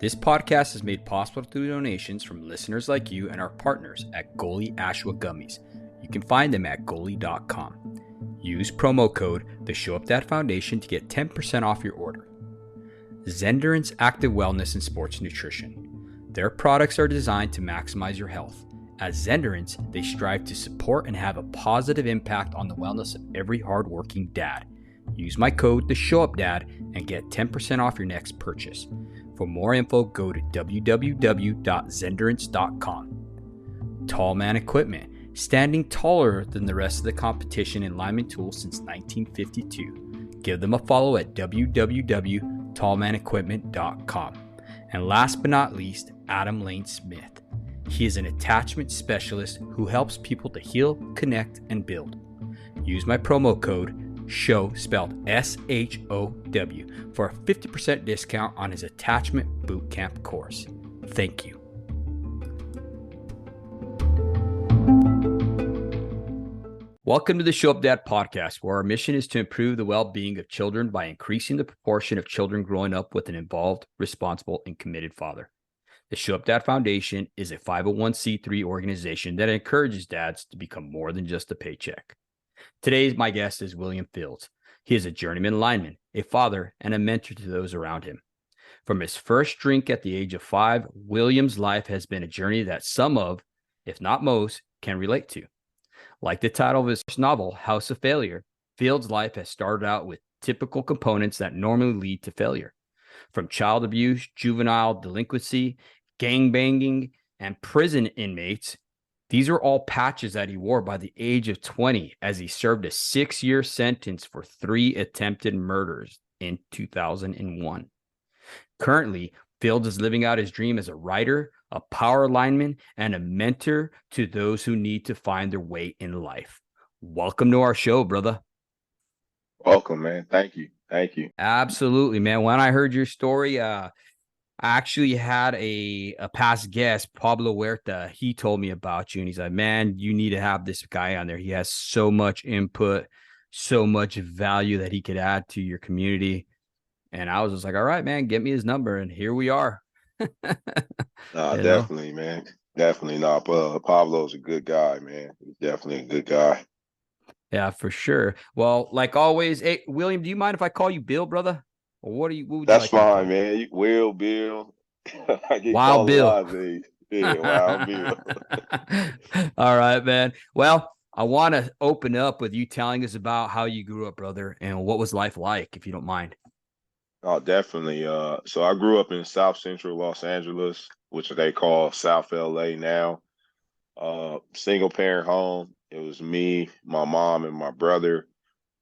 This podcast is made possible through donations from listeners like you and our partners at Goalie Ashwa Gummies. You can find them at goalie.com. Use promo code The Show Up Dad Foundation to get 10% off your order. Zenderance Active Wellness and Sports Nutrition. Their products are designed to maximize your health. As Zenderance, they strive to support and have a positive impact on the wellness of every hardworking dad. Use my code The Show Up Dad and get 10% off your next purchase. For more info, go to www.zenderance.com. Tall Man Equipment. Standing taller than the rest of the competition in lineman tools since 1952. Give them a follow at www.tallmanequipment.com. And last but not least, Adam Lane Smith. He is an attachment specialist who helps people to heal, connect, and build. Use my promo code SHOW, spelled SHOW, for a 50% discount on his attachment bootcamp course. Thank you. Welcome to the Show Up Dad podcast, where our mission is to improve the well-being of children by increasing the proportion of children growing up with an involved, responsible, and committed father. The Show Up Dad Foundation is a 501c3 organization that encourages dads to become more than just a paycheck. Today's my guest is William Fields. He is a journeyman lineman, a father, and a mentor to those around him. From his first drink at the age of 5, William's life has been a journey that some of, if not most, can relate to. Like the title of his novel, House of Failure, Fields' life has started out with typical components that normally lead to failure. From child abuse, juvenile delinquency, gangbanging, and prison inmates, these are all patches that he wore by the age of 20 as he served a 6-year sentence for 3 attempted murders in 2001. Currently, Fields is living out his dream as a writer, a power lineman, and a mentor to those who need to find their way in life. Welcome to our show, brother. Welcome, man. Thank you. Thank you. Absolutely, man. When I heard your story, I actually had a past guest, Pablo Huerta. He told me about you, and he's like, man, you need to have this guy on there. He has so much input, so much value that he could add to your community. And I was just like, all right, man, get me his number. And here we are. Definitely, man. Definitely. No, Pablo's a good guy, man. He's definitely a good guy. Yeah, for sure. Well, like always, hey, William, do you mind if I call you Bill, brother? Or what would That's you like fine, man. Will, Bill. I get Wild called Bill. a lot of things. Yeah, Wild Bill. All right, man. Well, I want to open up with you telling us about how you grew up, brother, and what was life like, if you don't mind. Oh, definitely. So I grew up in South Central Los Angeles, which they call South LA now. Single parent home. It was me, my mom, and my brother.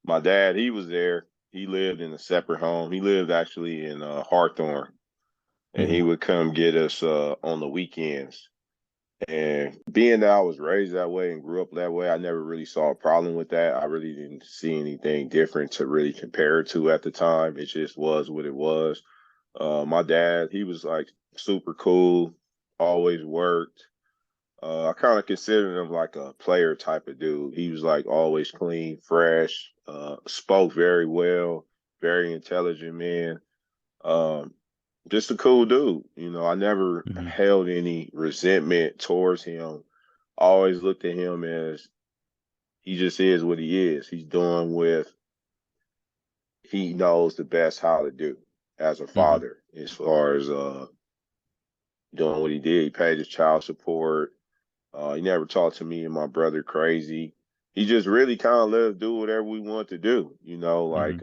My dad, he was there. He lived in a separate home. He lived actually in Hawthorne, and he would come get us on the weekends. And being that I was raised that way and grew up that way, I never really saw a problem with that. I really didn't see anything different to really compare it to at the time. It just was what it was. My dad, he was like super cool, always worked. I kind of considered him like a player type of dude. He was like always clean, fresh, spoke very well, very intelligent man. Um, just a cool dude. You know, I never held any resentment towards him. I always looked at him as he just is what he is. He's doing with he knows the best how to do as a father as far as doing what he did. He paid his child support. He never talked to me and my brother crazy. He just really kind of let us do whatever we want to do. You know, like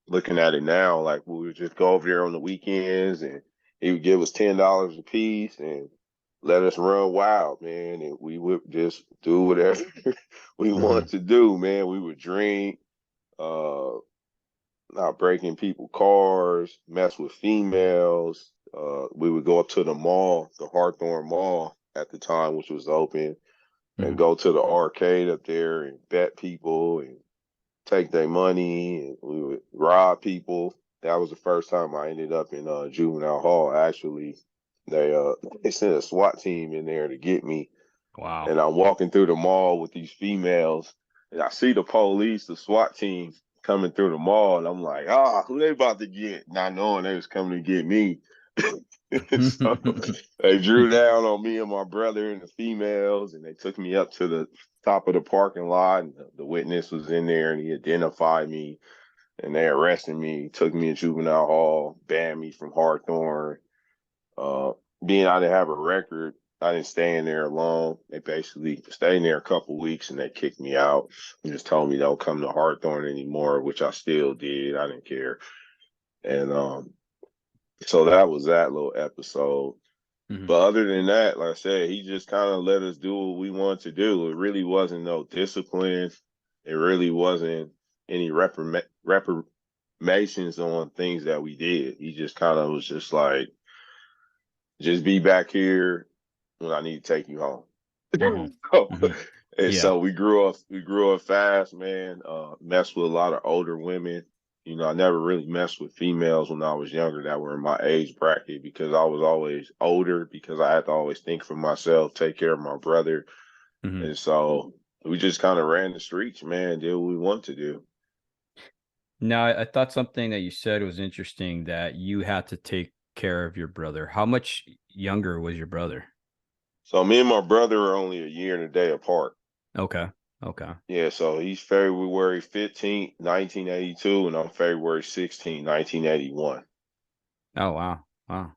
looking at it now, like we would just go over there on the weekends and he would give us $10 a piece and let us run wild, man. And we would just do whatever we wanted to do, man. We would drink, not breaking people's cars, mess with females. We would go up to the mall, the Hawthorne Mall at the time, which was open, and go to the arcade up there and bet people and take their money, and we would rob people. That was the first time I ended up in juvenile hall. Actually, they sent a SWAT team in there to get me. Wow. And I'm walking through the mall with these females, and I see the police, the SWAT team coming through the mall, and I'm like, who they about to get? Not knowing they was coming to get me. So they drew down on me and my brother and the females, and they took me up to the top of the parking lot. And the witness was in there, and he identified me, and they arrested me, took me to juvenile hall, banned me from Hawthorne. Uh, Being I didn't have a record, I didn't stay in there long. They basically stayed in there a couple weeks, and they kicked me out. And just told me don't come to Hawthorne anymore, which I still did. I didn't care. And so that was that little episode. Mhm. But other than that, like I said, he just kind of let us do what we wanted to do. It really wasn't no discipline. It really wasn't any reprimations on things that we did. He just kind of was just like, just be back here when I need to take you home. Mhm. So, Mhm. and Yeah. so we grew up fast, man. Messed with a lot of older women. I never really messed with females when I was younger that were in my age bracket because I was always older because I had to always think for myself, take care of my brother. Mhm. And so we just kind of ran the streets, man, did what we want to do. Now, I thought something that you said was interesting that you had to take care of your brother. How much younger was your brother? So me and my brother are only a year and a day apart. Okay. Okay. Yeah, so he's February 15th, 1982, and I'm February 16th, 1981. Oh, wow. Wow.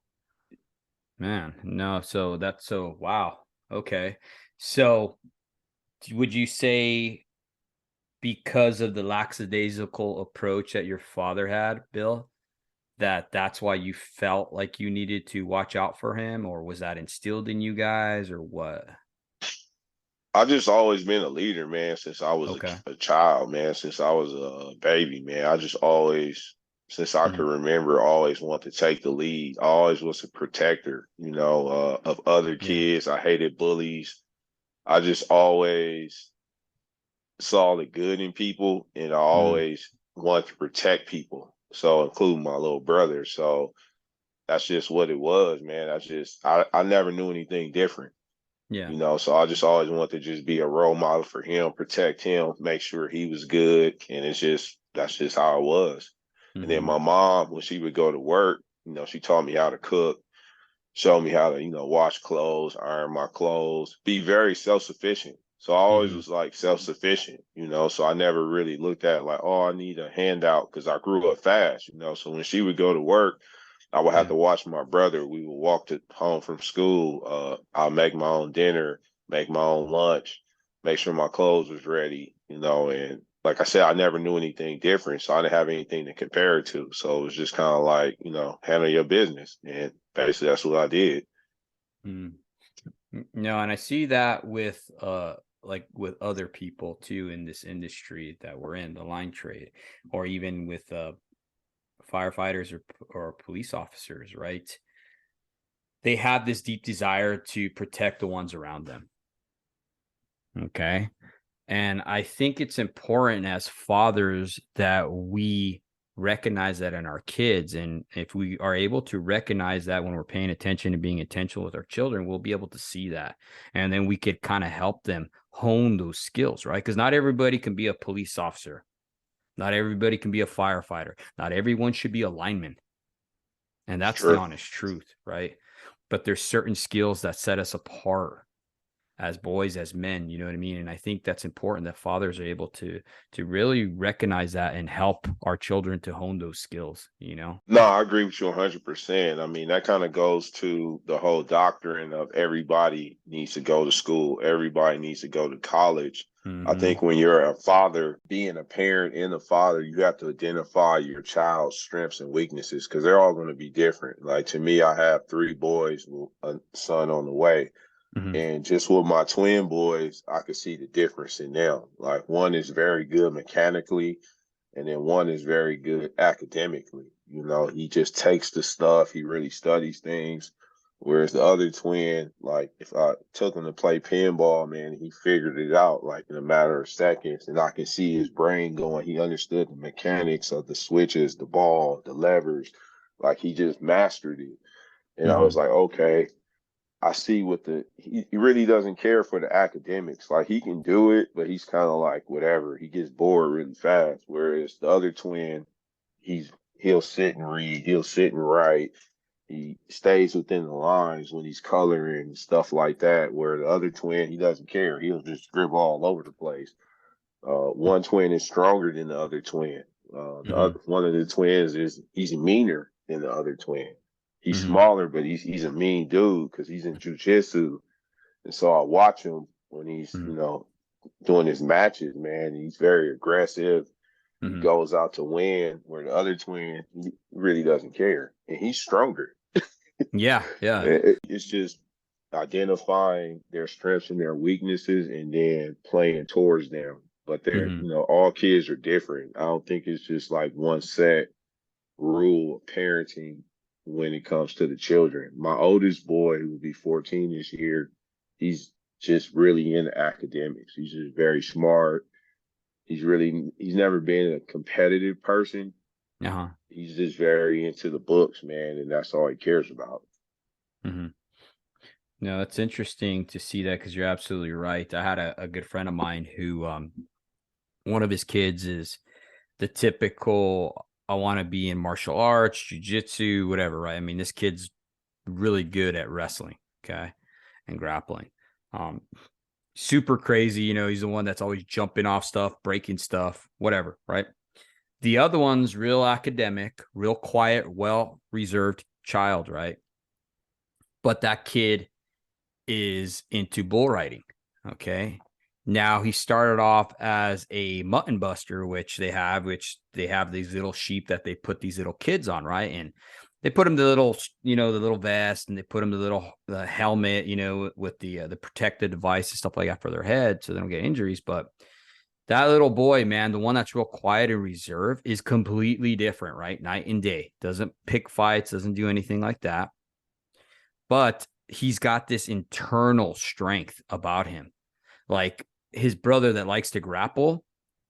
Man, no. So that's so wow. Okay. So would you say because of the lackadaisical approach that your father had, Bill, that's why you felt like you needed to watch out for him, or was that instilled in you guys, or what? I've just always been a leader, man, since I was Okay. a child, man, since I was a baby, man. I just always, since I could Mhm. remember, always want to take the lead. I always was a protector, of other Yeah. kids. I hated bullies. I just always saw the good in people, and I Mhm. always wanted to protect people. So, including my little brother. So that's just what it was, man. I never knew anything different. Yeah. So I just always wanted to just be a role model for him, protect him, make sure he was good. And that's just how it was. And then Mhm. my mom, when she would go to work, she taught me how to cook, showed me how to, wash clothes, iron my clothes, be very self-sufficient. So I always Mhm. was like self-sufficient, so I never really looked at like, oh, I need a handout because I grew up fast, So when she would go to work, I would have Yeah. to watch my brother. We would walk to home from school. I'll make my own dinner, make my own lunch, make sure my clothes was ready, and like I said, I never knew anything different. So I didn't have anything to compare it to. So it was just kind of like, handle your business. And basically that's what I did. Mm. No, and I see that with like with other people too in this industry that we're in, the line trade, or even with firefighters or police officers, right? They have this deep desire to protect the ones around them. Okay. And I think it's important as fathers that we recognize that in our kids. And if we are able to recognize that when we're paying attention and being intentional with our children, we'll be able to see that. And then we could kind of help them hone those skills, right? Because not everybody can be a police officer. Not everybody can be a firefighter. Not everyone should be a lineman. And that's the Sure. honest truth, right? But there's certain skills that set us apart as boys, as men, you know what I mean? And I think that's important that fathers are able to really recognize that and help our children to hone those skills, you know? No, I agree with you 100%. I mean, that kind of goes to the whole doctrine of everybody needs to go to school, everybody needs to go to college. I Mm-hmm. think when you're a father, being a parent and a father, you have to identify your child's strengths and weaknesses because they're all going to be different. Like to me, I have three boys, a son on the way. Mm-hmm. And just with my twin boys, I could see the difference in them. Like one is very good mechanically, and then one is very good academically. He just takes the stuff, he really studies things. Whereas the other twin, like if I took him to play pinball, man, he figured it out like in a matter of seconds. And I can see his brain going. He understood the mechanics of the switches, the ball, the levers. Like he just mastered it. And I Mm-hmm. was like, okay, I see what he really doesn't care for the academics. Like he can do it, but he's kind of like whatever. He gets bored really fast. Whereas the other twin, he'll sit and read, he'll sit and write, he stays within the lines when he's coloring and stuff like that. Where the other twin, he doesn't care. He'll just scribble all over the place. One twin is stronger than the other twin. The Mm-hmm. other one of the twins he's meaner than the other twin. He's Mm-hmm. smaller, but he's a mean dude because he's in jujitsu. And so I watch him when he's Mm-hmm. doing his matches. Man, he's very aggressive. He Mm-hmm. goes out to win. Where the other twin, he really doesn't care, and he's stronger. Yeah. Yeah. It's just identifying their strengths and their weaknesses and then playing towards them. But they're, Mm-hmm. all kids are different. I don't think it's just like one set rule of parenting when it comes to the children. My oldest boy, who will be 14 this year, he's just really into academics. He's just very smart. He's never been a competitive person. Uh-huh. He's just very into the books, man, and that's all he cares about. Mm-hmm. No, it's interesting to see that because you're absolutely right. I had a good friend of mine who one of his kids is the typical I want to be in martial arts, jujitsu, whatever, right? I mean, this kid's really good at wrestling, okay, and grappling. Um, Super crazy, he's the one that's always jumping off stuff, breaking stuff, whatever, right? The other one's real academic, real quiet, well reserved child, right? But that kid is into bull riding. Okay. Now he started off as a mutton buster, which they have these little sheep that they put these little kids on, right? And they put them the little, the little vest, and they put them the helmet, with the protective device and stuff like that for their head, so they don't get injuries. But that little boy, man, the one that's real quiet and reserved, is completely different, right? Night and day. Doesn't pick fights, doesn't do anything like that. But he's got this internal strength about him. Like his brother that likes to grapple,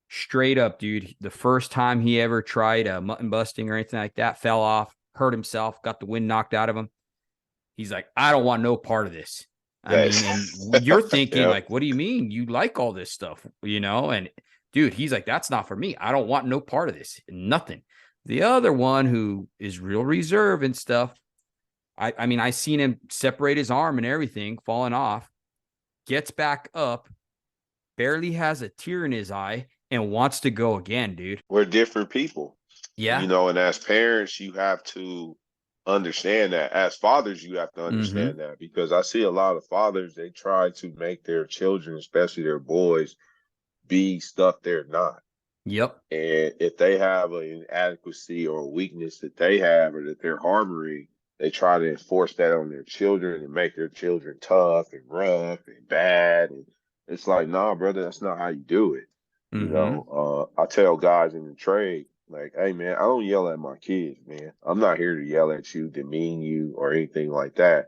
straight up, dude. The first time he ever tried mutton busting or anything like that, fell off, hurt himself, got the wind knocked out of him. He's like, I don't want no part of this. I mean, and you're thinking, Yep. like, what do you mean you like all this stuff, And dude, he's like, that's not for me. I don't want no part of this. Nothing. The other one who is real reserved and stuff, I mean, I seen him separate his arm and everything, falling off, gets back up, barely has a tear in his eye, and wants to go again, dude. We're different people, Yeah. and as parents, you have to understand that. As fathers, you have to Mm-hmm. understand that because I see a lot of fathers, they try to make their children, especially their boys, be stuff they're not. Yep. And if they have an inadequacy or a weakness that they have or that they're harboring, they try to enforce that on their children and make their children tough and rough and bad. And it's like, nah, brother, that's not how you do it. Mm-hmm. I tell guys in the trade, like, hey, man, I don't yell at my kids, man. I'm not here to yell at you, demean you, or anything like that.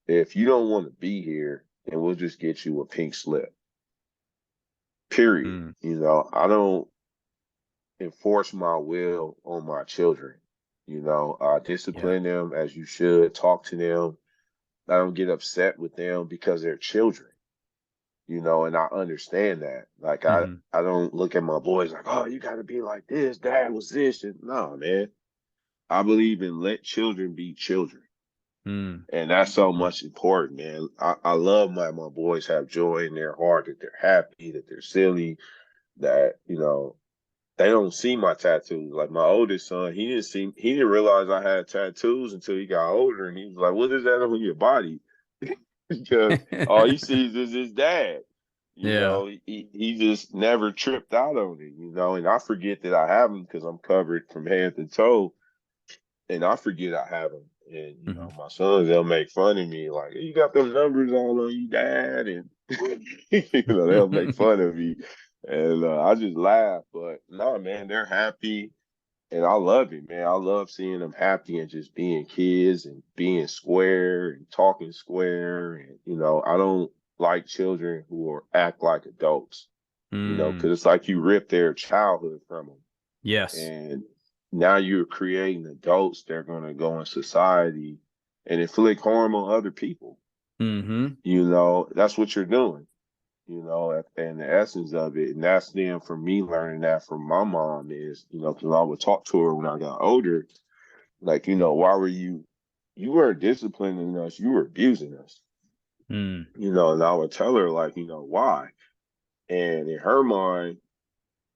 If you don't want to be here, then we'll just get you a pink slip. Period. Mm. I don't enforce my will on my children. Yeah. Discipline them as you should, talk to them. I don't get upset with them because they're children, and I understand that. Like Mm-hmm. I don't look at my boys like, oh, you gotta be like this, dad was this. And no, man. I believe in let children be children. Mm. And that's so much important, man. I love my boys have joy in their heart, that they're happy, that they're silly, that, they don't see my tattoos. Like my oldest son, he didn't realize I had tattoos until he got older, and he was like, "What is that on your body?" Because all he sees is his dad. Yeah. He just never tripped out on it. And I forget that I have them because I'm covered from head to toe, and I forget I have them. And Mm-hmm. my sons, they'll make fun of me like, "You got them numbers all on you, dad," and they'll make fun of me. And I just laugh, but no, man, they're happy, and I love it, man. I love seeing them happy and just being kids and being square and talking square. And I don't like children who act like adults, Mm. because it's like you rip their childhood from them, Yes. and now you're creating adults that are going to go in society and inflict harm on other people. Mm-hmm. That's what you're doing, and the essence of it. And that's then for me learning that from my mom is, because I would talk to her when I got older, like, why were you, you weren't disciplining us, you were abusing us. Mm, And I would tell her, like, why? And in her mind,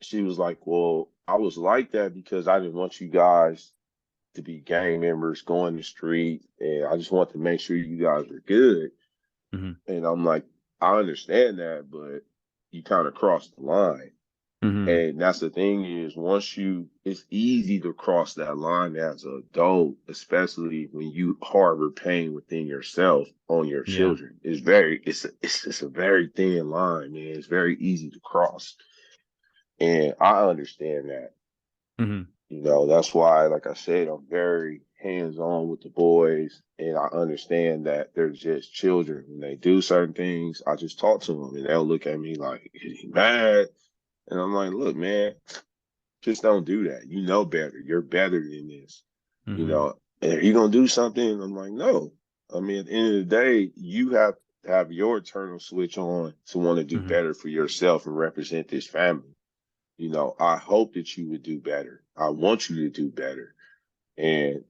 she was like, well, I was like that because I didn't want you guys to be gang members going the street, and I just want to make sure you guys are good. mm-hmm, And I'm like, I understand that, but you kind of crossed the line. mm-hmm. And that's the thing is, it's easy to cross that line as an adult, especially when you harbor pain within yourself on your Yeah. children. It's just a very thin line, man. It's very easy to cross. And I understand that. Mm-hmm, That's why, like I said, I'm very hands on with the boys, and I understand that they're just children. When they do certain things, I just talk to them, and they'll look at me like, "Is he mad?" And I'm like, "Look, man, just don't do that. You know better. You're better than this. You mm-hmm, know, and are you gonna do something?" And I'm like, "No." I mean, at the end of the day, you have to have your internal switch on to want to do mm-hmm. better for yourself and represent this family. I hope that you would do better. I want you to do better. And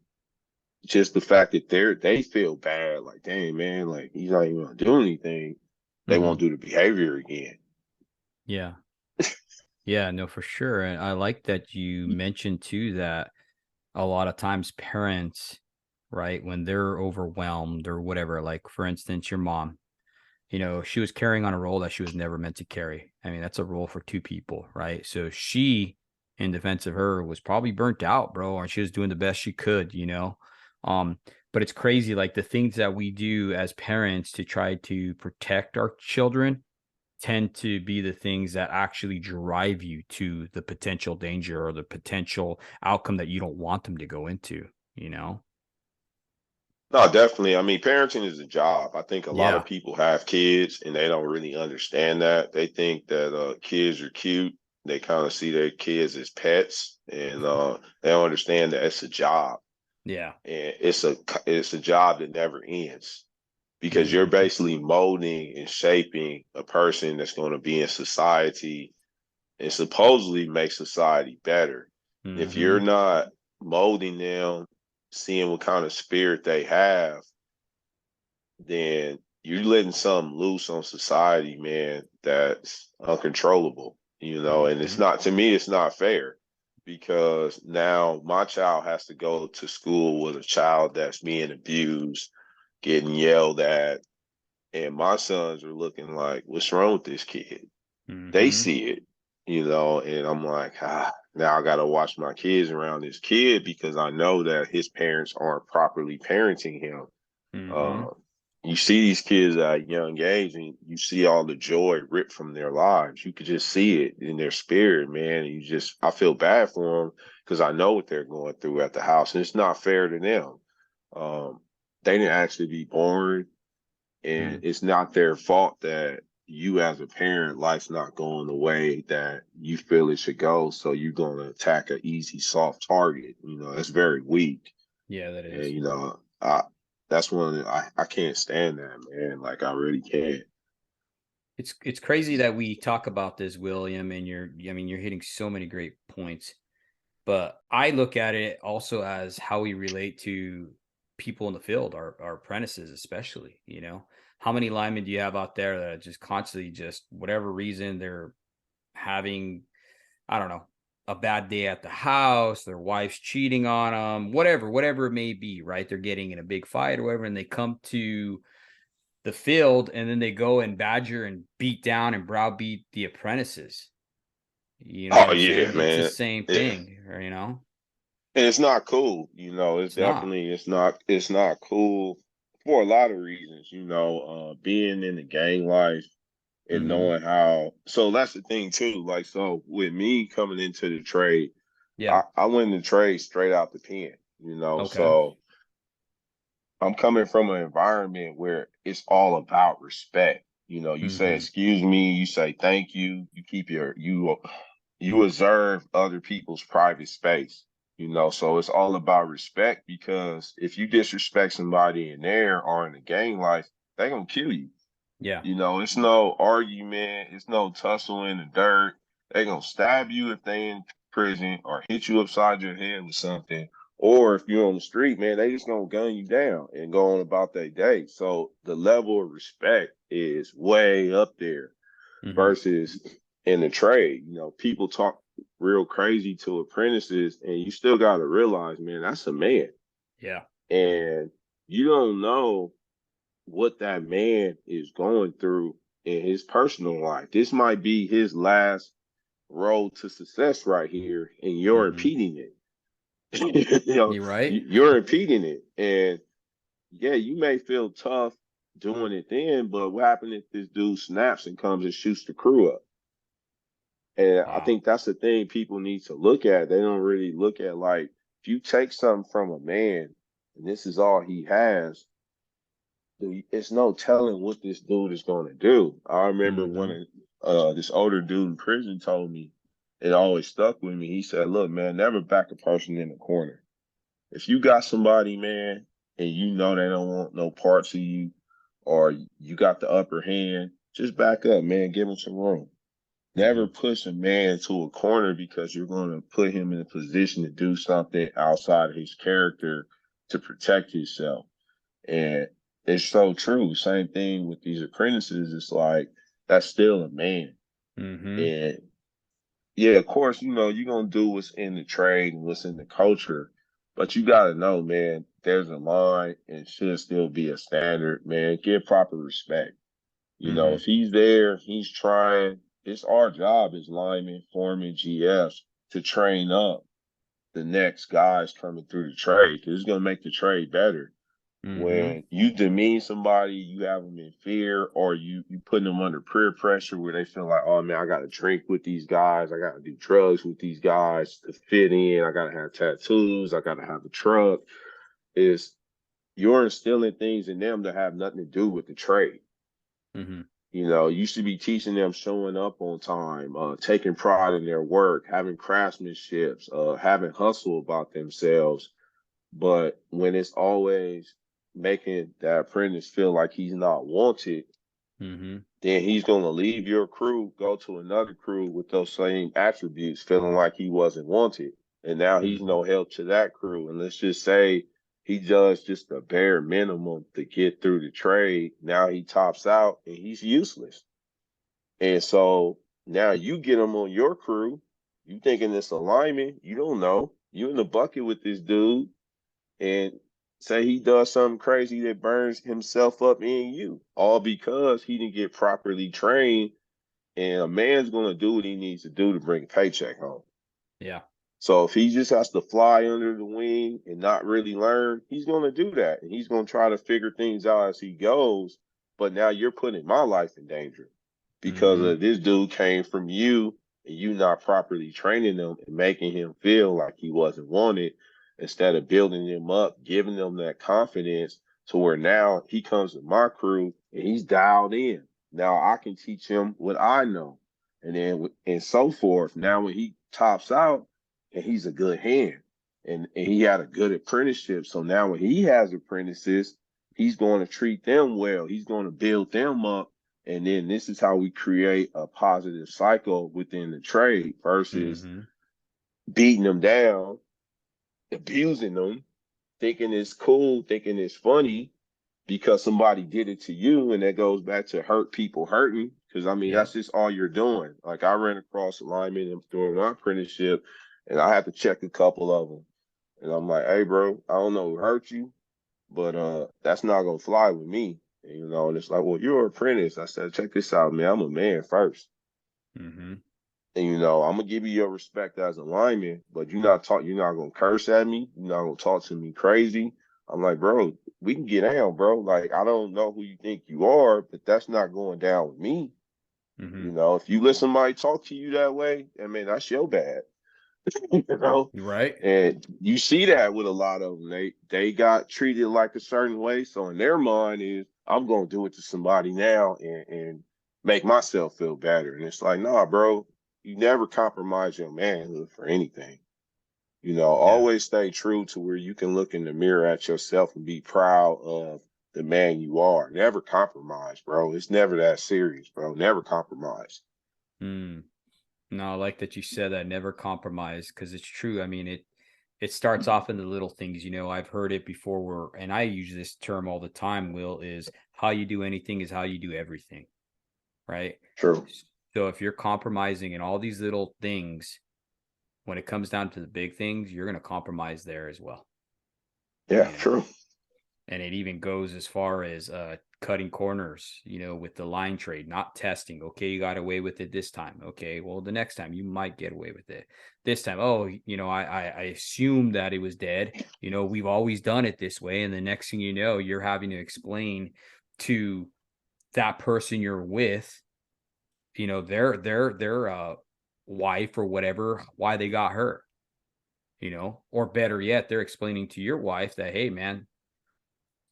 just the fact that they feel bad, like, dang, man, like he's not even gonna do anything, they Mm-hmm. won't do the behavior again. Yeah. Yeah, no, for sure. And I like that you mentioned too that a lot of times parents, right, when they're overwhelmed or whatever, like for instance, your mom, she was carrying on a role that she was never meant to carry. I mean, that's a role for two people, right? So she, in defense of her, was probably burnt out, bro, or she was doing the best she could. Um, but it's crazy, like the things that we do as parents to try to protect our children tend to be the things that actually drive you to the potential danger or the potential outcome that you don't want them to go into. No, definitely. I mean, parenting is a job. I think a lot of Yeah. people have kids and they don't really understand that. They think that kids are cute. They kind of see their kids as pets, and they don't understand that it's a job, Yeah. and it's a job that never ends, because you're Hmm. basically molding and shaping a person that's going to be in society and supposedly make society better. If you're Hmm. not molding them, seeing what kind of spirit they have, then you're letting something loose on society, man, that's uncontrollable, and it's Hmm. not, to me, it's not fair, because now my child has to go to school with a child that's being abused, getting yelled at, and my sons are looking like, what's wrong with this kid? They Hmm. see it, and I'm like, now I got to watch my kids around this kid because I know that his parents aren't properly parenting him. Hmm. Uh, you see these kids at a young age, and you see all the joy ripped from their lives. You could just see it in their spirit, man. I feel bad for them because I know what they're going through at the house, and it's not fair to them. Um, they didn't actually be born, and Hmm. it's not their fault that you, as a parent, life's not going the way that you feel it should go. So you're going to attack an easy, soft target. That's very weak. Yeah, that And is. that's I can't stand that, man. Like, I really can't. It's crazy that we talk about this, William, and you're hitting so many great points. But I look at it also as how we relate to people in the field, our apprentices, especially. How many linemen do you have out there that are just constantly, just whatever reason, they're having, I don't know, a bad day at the house, their wife's cheating on them, whatever it may be, right? They're getting in a big fight or whatever, and they come to the field and then they go and badger and beat down and browbeat the apprentices. You know what Oh I'm yeah, saying? It's the man. same Yeah. thing. And it's not cool. It's It's not. definitely it's not cool for a lot of reasons. Being in the gang life and Hmm. knowing how. So that's the thing too. Like, so with me coming into the trade, Yeah. I went in the trade straight out the pen. Okay. So I'm coming from an environment where it's all about respect. You say Hmm. excuse me, you say thank you, you keep you observe other people's private space. So it's all about respect, because if you disrespect somebody in there or in the gang life, they gonna kill you. Yeah. It's no argument, it's no tussle in the dirt. They gonna stab you if they in prison, or hit you upside your head with something, Or if you're on the street, man, they just gonna gun you down and go on about their day. So the level of respect is way up there Mm-hmm. versus in the trade. You know, people talk real crazy to apprentices, and you still gotta realize, man, that's a man. Yeah. And you don't know what that man is going through in his personal life. This might be his last road to success right here, and you're Mm-hmm. impeding it. You know, You right? you're impeding it. And yeah, you may feel tough doing it then, but what happens if this dude snaps and comes and shoots the crew up? And I Wow. think that's the thing people need to look at. They don't really look at, like, if you take something from a man and this is all he has, it's no telling what this dude is going to do. I remember Mm-hmm. when this older dude in prison told me, it always stuck with me. He said, "Look, man, never back a person in the corner. If you got somebody, man, and you know they don't want no parts of you, or you got the upper hand, just back up, man. Give them some room. Mm-hmm. Never push a man to a corner because you're going to put him in a position to do something outside of his character to protect himself." And it's so true. Same thing with these apprentices. It's like, that's still a man. Mm-hmm. And yeah, of course, you know, you're gonna do what's in the trade and what's in the culture, but you gotta know, man, there's a line and should still be a standard, man. Give proper respect. You know, Mm-hmm. if he's there, he's trying, it's our job as linemen, foremen, GFs to train up the next guys coming through the trade, because it's gonna make the trade better. Mm-hmm. When you demean somebody, you have them in fear, or you putting them under peer pressure where they feel like, oh man, I got to drink with these guys, I got to do drugs with these guys to fit in, I got to have tattoos, I got to have a truck. Is you're instilling things in them that have nothing to do with the trade. Mm-hmm. You know, you should be teaching them showing up on time, taking pride in their work, having craftsmanships, having hustle about themselves. But when it's always making that apprentice feel like he's not wanted, Mm-hmm. then he's going to leave your crew, go to another crew with those same attributes, feeling like he wasn't wanted. And now he's Mm-hmm. no help to that crew. And let's just say he does just the bare minimum to get through the trade. Now he tops out and he's useless. And so now you get him on your crew. You thinking it's alignment. You don't know. You in the bucket with this dude, and say he does something crazy that burns himself up in you, all because he didn't get properly trained. And a man's going to do what he needs to do to bring a paycheck home. Yeah. So if he just has to fly under the wing and not really learn, he's going to do that. And he's going to try to figure things out as he goes. But now you're putting my life in danger because Mm-hmm. of this dude came from you and you not properly training him and making him feel like he wasn't wanted, instead of building him up, giving them that confidence to where now he comes to my crew and he's dialed in. Now I can teach him what I know. And then and so forth. Now when he tops out, and he's a good hand, and he had a good apprenticeship. So now when he has apprentices, he's going to treat them well. He's going to build them up. And then this is how we create a positive cycle within the trade versus Mm-hmm. beating them down, abusing them, thinking it's cool, thinking it's funny because somebody did it to you. And that goes back to hurt people hurting. Because I mean, that's Yep. just all you're doing. Like I ran across a lineman during my apprenticeship, and I had to check a couple of them. And I'm like, hey, bro, I don't know who hurt you, but that's not gonna fly with me. And, you know, and it's like, well, you're an apprentice. I said, check this out, man. I'm a man first. Mm-hmm. And you know, I'm gonna give you your respect as a lineman, but you're not gonna curse at me, you're not gonna talk to me crazy. I'm like, bro, we can get down, bro. Like, I don't know who you think you are, but that's not going down with me. Mm-hmm. You know, if you let somebody talk to you that way, I mean, that's your bad. You know, You right? and you see that with a lot of them. They got treated like a certain way, so in their mind is, I'm gonna do it to somebody now and make myself feel better. And it's like, nah, bro, you never compromise your manhood for anything. You know, Yeah. always stay true to where you can look in the mirror at yourself and be proud of the man you are. Never compromise, bro. It's never that serious, bro. Never compromise. Mm. No, I like that you said that. Never compromise, because it's true. I mean, it starts off in the little things. I've heard it before and I use this term all the time, Will, is how you do anything is how you do everything. Right. True. So if you're compromising in all these little things, when it comes down to the big things, you're going to compromise there as well. Yeah, true. And it even goes as far as cutting corners, with the line trade, not testing. Okay, you got away with it this time. Okay, well, the next time you might get away with it. This time, I assumed that it was dead. We've always done it this way. And the next thing you know, you're having to explain to that person you're with, their wife or whatever, why they got hurt. Or better yet, they're explaining to your wife that, hey, man,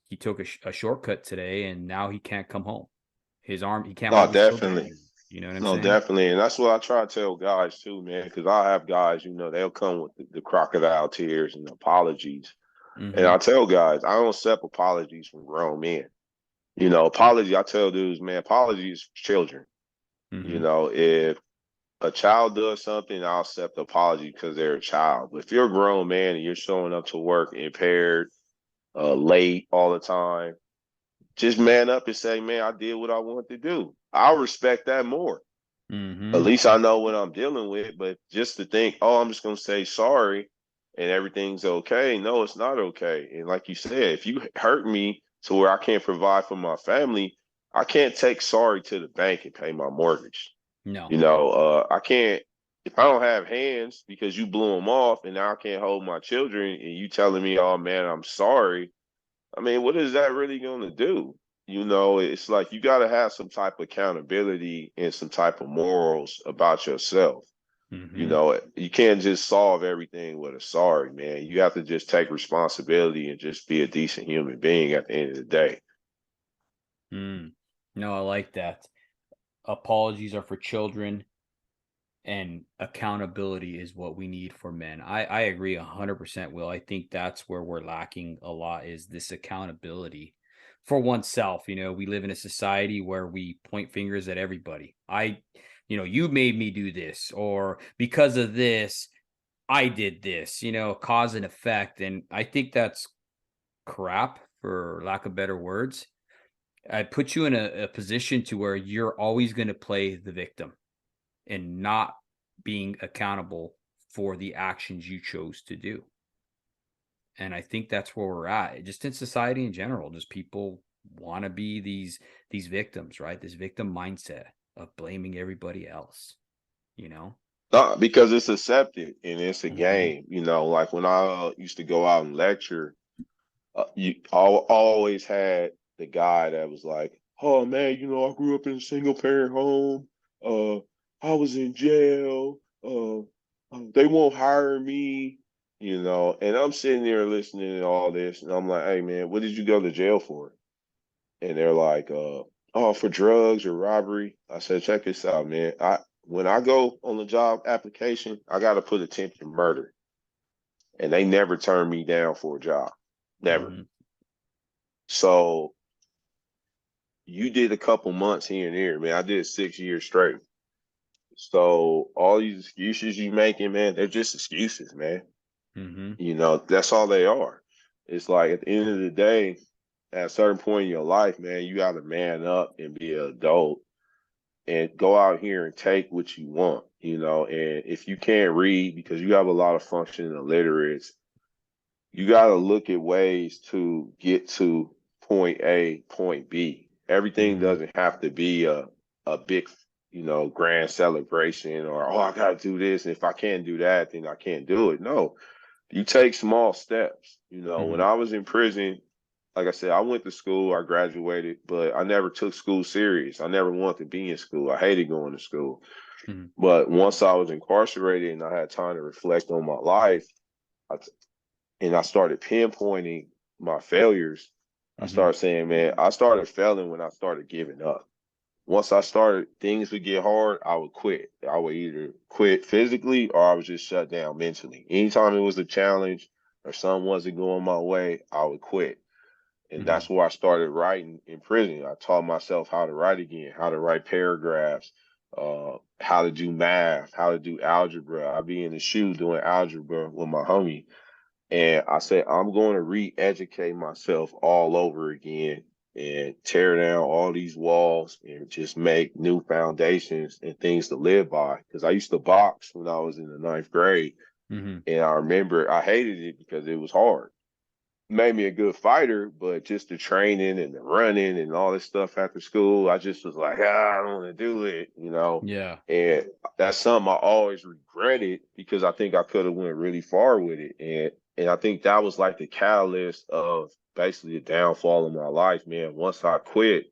he took a shortcut today and now he can't come home. He can't No, have his children. definitely. You know what I'm No, saying? definitely. And that's what I try to tell guys too, man, because I have guys, they'll come with the crocodile tears and apologies. And Mm-hmm. I tell guys, I don't accept apologies from grown men. Apology, I tell dudes, man, apologies for children. Mm-hmm. If a child does something, I'll accept the apology because they're a child. But if you're a grown man and you're showing up to work impaired, late all the time, just man up and say, man, I did what I wanted to do. I'll respect that more. At Mm-hmm. least I know what I'm dealing with. But just to think, oh, I'm just going to say sorry and everything's okay. No, it's not okay. And like you said, if you hurt me to where I can't provide for my family, I can't take sorry to the bank and pay my mortgage. No. I can't, if I don't have hands because you blew them off and now I can't hold my children and you telling me, oh man, I'm sorry. I mean, what is that really going to do? It's like you got to have some type of accountability and some type of morals about yourself. Mm-hmm. You can't just solve everything with a sorry, man. You have to just take responsibility and just be a decent human being at the end of the day. No, I like that. Apologies are for children and accountability is what we need for men. I agree 100%, Will. I think that's where we're lacking a lot, is this accountability for oneself. We live in a society where we point fingers at everybody. You made me do this, or because of this, I did this, cause and effect. And I think that's crap, for lack of better words. I put you in a position to where you're always going to play the victim and not being accountable for the actions you chose to do. And I think that's where we're at, just in society in general. Just people want to be these victims, right? This victim mindset of blaming everybody else, you know? No, because it's accepted and it's a Mm-hmm. game. Like when I used to go out and lecture, you always had the guy that was like, "Oh man, I grew up in a single parent home. Uh, I was in jail. They won't hire me." And I'm sitting there listening to all this, and I'm like, "Hey man, what did you go to jail for?" And they're like, "Oh, for drugs or robbery." I said, "Check this out, man. When I go on the job application, I got to put attempted murder, and they never turn me down for a job, never." Mm-hmm. So you did a couple months here and there, man. I did 6 years straight. So all these excuses you making, man, they're just excuses, man. Mm-hmm. That's all they are. It's like at the end of the day, at a certain point in your life, man, you got to man up and be an adult and go out here and take what you want. And if you can't read because you have a lot of functioning illiterates, you got to look at ways to get to point A, point B. Everything Mm-hmm. doesn't have to be a big, grand celebration or, oh, I got to do this. And if I can't do that, then I can't do it. No, you take small steps. When Mm-hmm. I was in prison, like I said, I went to school, I graduated, but I never took school serious. I never wanted to be in school. I hated going to school. Mm-hmm. But once I was incarcerated and I had time to reflect on my life, I and I started pinpointing my failures, I Mm-hmm. started saying, man, I started failing when I started giving up. Once I started, things would get hard, I would quit. I would either quit physically or I would just shut down mentally. Anytime it was a challenge or something wasn't going my way, I would quit. And Mm-hmm. that's where I started writing in prison. I taught myself how to write again, how to write paragraphs, how to do math, how to do algebra. I'd be in the shoe doing algebra with my homie. And I said, I'm going to re-educate myself all over again and tear down all these walls and just make new foundations and things to live by. Because I used to box when I was in the ninth grade. Mm-hmm. And I remember I hated it because it was hard. Made me a good fighter, but just the training and the running and all this stuff after school, I just was like, I don't want to do it, you know. Yeah. And that's something I always regretted because I think I could have went really far with it. And I think that was like the catalyst of basically the downfall of my life, man. Once I quit,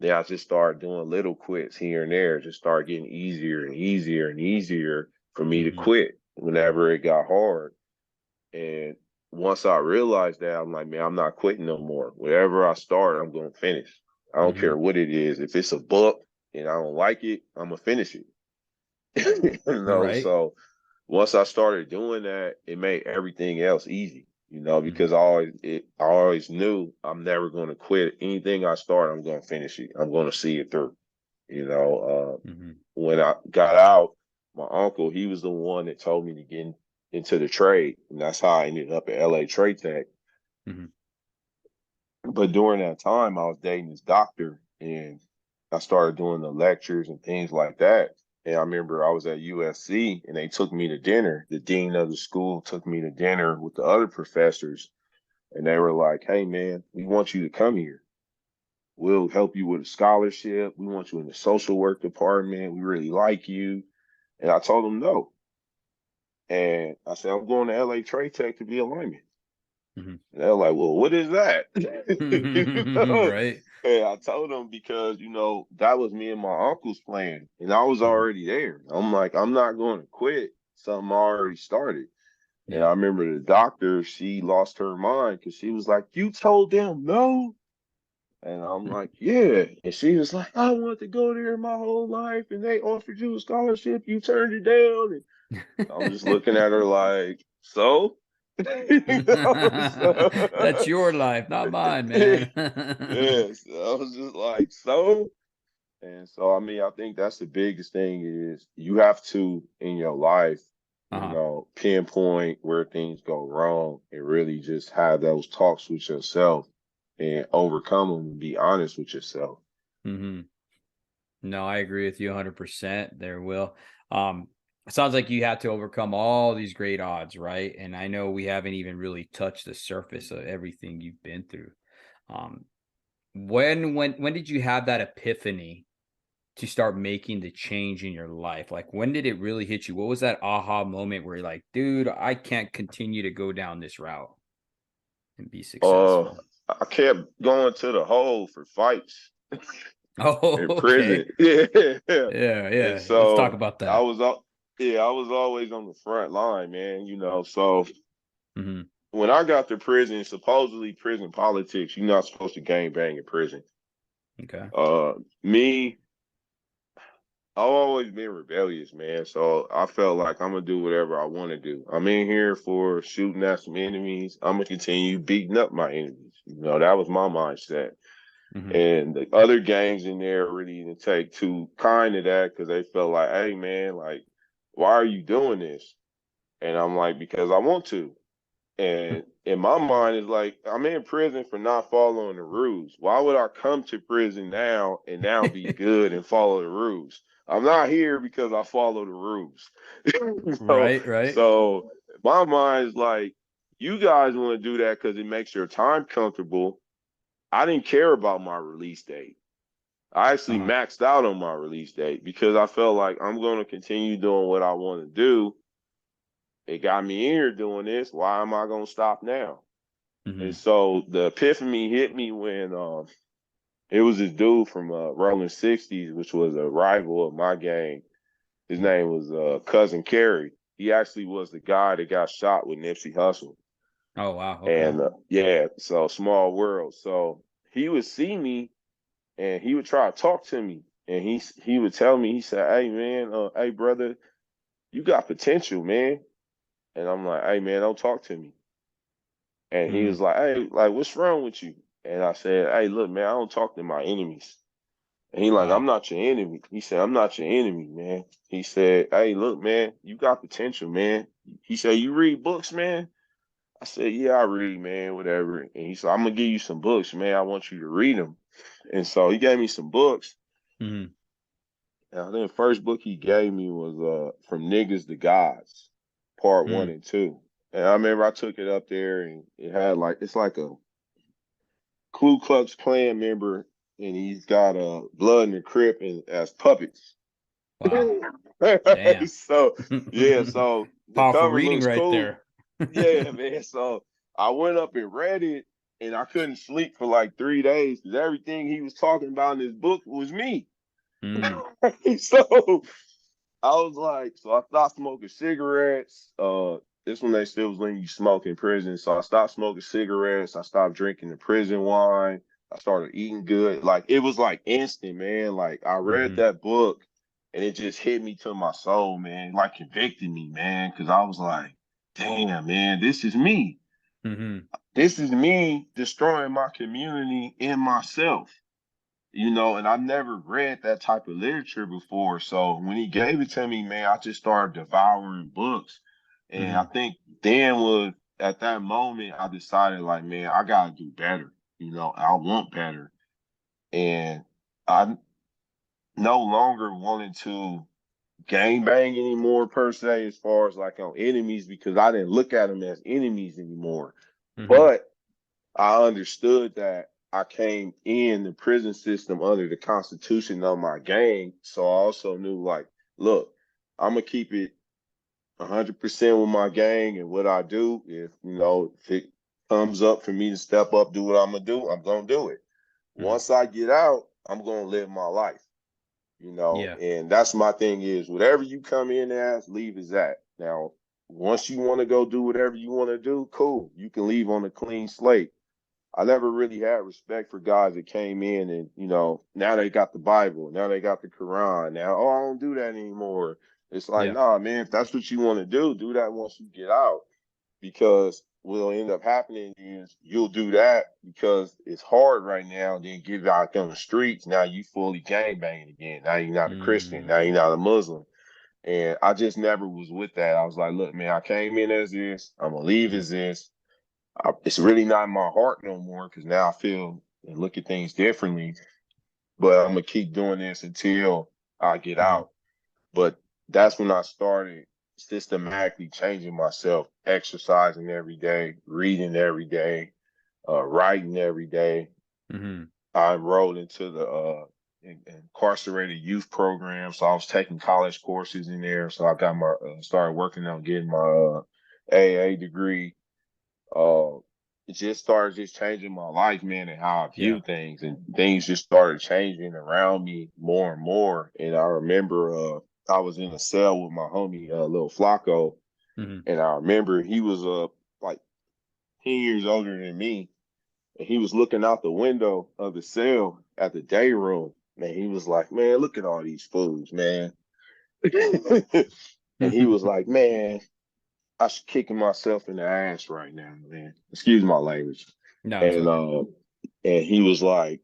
then I just started doing little quits here and there, just started getting easier and easier and easier for me to Mm-hmm. quit whenever it got hard. And once I realized that, I'm like, man, I'm not quitting no more. Whatever I start, I'm going to finish. I don't Mm-hmm. care what it is. If it's a book and I don't like it, I'm going to finish it. Right. So once I started doing that, it made everything else easy, Mm-hmm. because I always knew I'm never going to quit. Anything I start, I'm going to finish it. I'm going to see it through. Mm-hmm. When I got out, my uncle, he was the one that told me to get into the trade. And that's how I ended up at LA Trade Tech. Mm-hmm. But during that time, I was dating this doctor and I started doing the lectures and things like that. And I remember I was at USC and they took me to dinner. The dean of the school took me to dinner with the other professors. And they were like, hey, man, we want you to come here. We'll help you with a scholarship. We want you in the social work department. We really like you. And I told them no. And I said, I'm going to LA Trade Tech to be a lineman. Mm-hmm. And they're like, well, what is that? Right. And I told them because, that was me and my uncle's plan. And I was Mm-hmm. already there. I'm like, I'm not going to quit something I already started. And Yeah. I remember the doctor, she lost her mind because she was like, you told them no? And I'm like, yeah. And she was like, I wanted to go there my whole life and they offered you a scholarship. You turned it down. And I'm just looking at her like, so? That's your life, not mine, man. Yes. I was just like, so? And so, I mean, I think that's the biggest thing is you have to, in your life, Uh-huh. pinpoint where things go wrong and really just have those talks with yourself and overcome them and be honest with yourself. Mm-hmm. No, I agree with you 100% there, Will. It sounds like you had to overcome all these great odds, right? And I know we haven't even really touched the surface of everything you've been through. Um, when did you have that epiphany to start making the change in your life? Like, when did it really hit you? What was that aha moment where you're like, dude, I can't continue to go down this route and be Uh, successful? I kept going to the hole for fights Oh, in prison. okay. Yeah. Yeah, And yeah. Let's talk so about I that. was up, yeah, I was always on the front line, man, So Hmm. when I got to prison, supposedly prison politics, you're not supposed to gang bang in prison. Okay. Me, I've always been rebellious, man. So I felt like I'm gonna do whatever I want to do. I'm in here for shooting at some enemies. I'm gonna continue beating up my enemies. That was my mindset. Hmm. And the other gangs in there really didn't take too kind to that because they felt like, hey man, like, why are you doing this? And I'm like, because I want to. And in my mind, it's like I'm in prison for not following the rules. Why would I come to prison now and now be good and follow the rules? I'm not here because I follow the rules. so, Right, right. so my mind is like, you guys want to do that because it makes your time comfortable. I didn't care about my release date. I actually Uh-huh. maxed out on my release date because I felt like I'm going to continue doing what I want to do. It got me in here doing this. Why am I going to stop now? And Hmm. so the epiphany hit me when it was this dude from Rolling 60s, which was a rival of my gang. His name was Cousin Kerry. He actually was the guy that got shot with Nipsey Hussle. Oh, wow. Okay. And yeah, so small world. So he would see me and he would try to talk to me. And he would tell me, he said, hey man, hey brother, you got potential, man. And I'm like, hey man, don't talk to me. And he Mm. was like, hey, like, what's wrong with you? And I said, hey, look, man, I don't talk to my enemies. And he like, I'm Wow. not your enemy. He said, I'm not your enemy, man. He said, hey, look, man, you got potential, man. He said, you read books, man? I said, yeah, I read, man, whatever. And he said, I'm gonna give you some books, man. I want you to read them. And so he gave me some books. Mm-hmm. And I think the first book he gave me was From Niggas to Gods, part one Mm. and two. And I remember I took it up there and it had like it's like a Ku Klux Klan member and he's got Blood and the Crip and as puppets. Wow. Damn. So yeah, so the Powerful cover reading looks right cool. there. Yeah, man. So I went up and read it, and I couldn't sleep for like 3 days because everything he was talking about in his book was me. Mm. So I was like, so I stopped smoking cigarettes. This one they still was letting you smoke in prison. So I stopped smoking cigarettes. I stopped drinking the prison wine. I started eating good. Like it was like instant, man. Like I read Mm-hmm. that book and it just hit me to my soul, man. Like convicted me, man. Cause I was like, damn, man, this is me. Mm-hmm. This is me destroying my community and myself, and I never read that type of literature before. So when he gave it to me, man, I just started devouring books. And I Mm-hmm. think then was at that moment I decided like, man, I gotta do better. I want better. And I no longer wanted to gang bang anymore per se as far as like on enemies because I didn't look at them as enemies anymore. Mm-hmm. But I understood that I came in the prison system under the constitution of my gang. So I also knew like, look, I'm gonna keep it 100% with my gang and what I do. If it comes up for me to step up, do what I'm gonna do, I'm gonna do it. Mm-hmm. Once I get out, I'm gonna live my life. Yeah. And that's my thing is whatever you come in as, leave as that. Now, once you want to go do whatever you want to do, cool. You can leave on a clean slate. I never really had respect for guys that came in and, now they got the Bible, now they got the Quran. Now, oh, I don't do that anymore. It's like, Yeah. nah, man, if that's what you want to do that once you get out. Because what'll end up happening is you'll do that because it's hard right now, then get out on the streets. Now you fully gang banging again. Now you're not a Christian. Now you're Mm. not a Muslim. And I just never was with that. I was like, look, man, I came in as this. I'm gonna leave Mm. as this. It's really not in my heart no more because now I feel and look at things differently. But I'm gonna keep doing this until I get Mm. out. But that's when I started systematically changing myself, exercising every day, reading every day, writing every day. Mm-hmm. I enrolled into the incarcerated youth program, so I was taking college courses in there. So I got my started working on getting my AA degree. uh it just started just changing my life, man, and how I Yeah. view things, and things just started changing around me more and more. And I remember I was in a cell with my homie little Flacco, Mm-hmm. and I remember he was like 10 years older than me, and he was looking out the window of the cell at the day room, and he was like, man, look at all these fools, man. And he was like, man, I should kicking myself in the ass right now, man. Excuse my language. No, it's And okay. he was like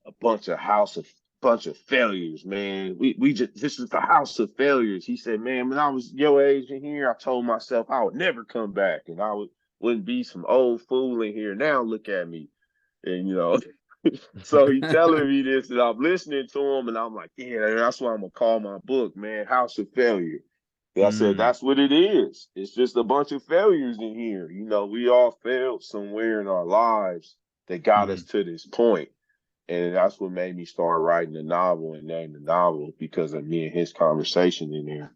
a bunch of failures, man. We just this is the house of failures. He said, man, when I was your age in here, I told myself I would never come back and wouldn't be some old fool in here. Now look at me. And so he telling me this and I'm listening to him and I'm like, yeah, that's what I'm gonna call my book, man, House of Failure. I said, Mm. that's what it is. It's just a bunch of failures in here. We all failed somewhere in our lives that got Mm-hmm. us to this point. And that's what made me start writing the novel and name the novel because of me and his conversation in there.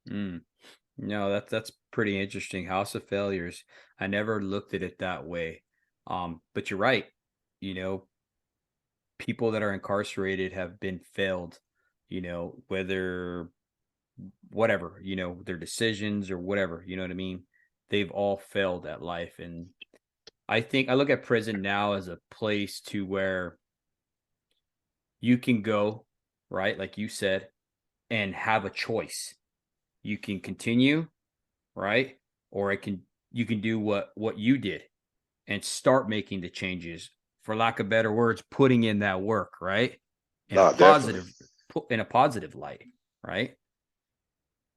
Mm. No, that's pretty interesting. House of Failures. I never looked at it that way. But you're right. You know, people that are incarcerated have been failed, whether whatever, their decisions or whatever, you know what I mean? They've all failed at life. And I think I look at prison now as a place to where you can go, right? Like you said, and have a choice. You can continue, right? Or you can do what you did and start making the changes, for lack of better words, putting in that work, right? In a Nah, definitely. positive in a positive light, right?